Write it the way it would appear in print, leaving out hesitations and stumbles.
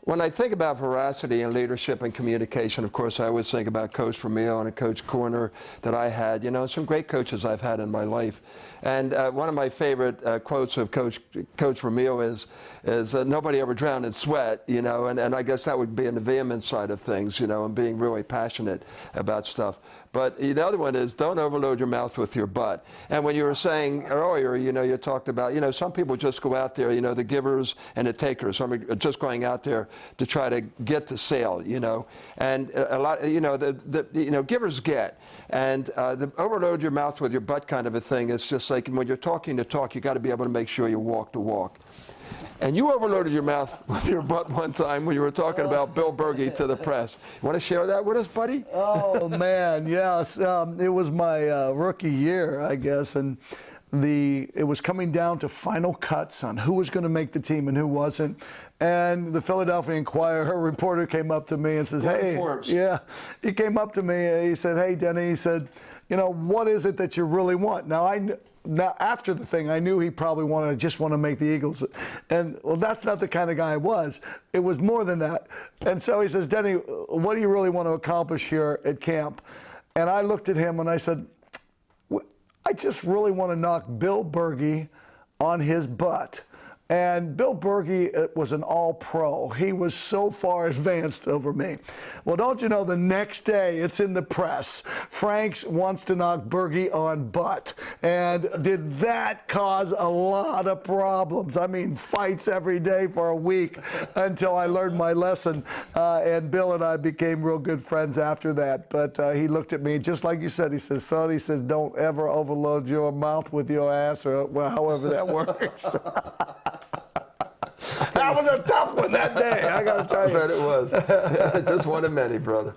When I think about veracity and leadership and communication, of course, I always think about Coach Vermeil and Coach Corner that I had. You know, some great coaches I've had in my life. And one of my favorite quotes of Coach Vermeil is nobody ever drowned in sweat, you know, and I guess that would be in the vehement side of things, you know, and being really passionate about stuff. But the other one is don't overload your mouth with your butt. And when you were saying earlier, you know, you talked about, you know, some people just go out there, you know, the givers and the takers. Some are just going out there to try to get to sale, you know. And a lot, you know, you know, givers get. And the overload your mouth with your butt kind of a thing is just like when you're talking the talk, you got to be able to make sure you walk the walk. And you overloaded your mouth with your butt one time when you were talking about Bill Bergey to the press. You want to share that with us, buddy? Oh, man, yes. It was my rookie year, I guess, and it was coming down to final cuts on who was going to make the team and who wasn't. And the Philadelphia Inquirer reporter came up to me and says, hey, yeah, he came up to me, he said, hey, Denny, he said, you know, what is it that you really want? Now, after the thing, I knew he probably just want to make the Eagles. And, well, that's not the kind of guy I was. It was more than that. And so he says, Denny, what do you really want to accomplish here at camp? And I looked at him and I said, I just really want to knock Bill Bergey on his butt. And Bill Bergey was an all-pro. He was so far advanced over me. Well, don't you know, the next day, it's in the press. Franks wants to knock Bergey on butt. And did that cause a lot of problems? I mean, fights every day for a week until I learned my lesson. And Bill and I became real good friends after that. But he looked at me, just like you said, he says, son, he says, don't ever overload your mouth with your ass, or well, however that works. That was a tough one that day, I got to tell you. I bet it was. Just one of many, brother.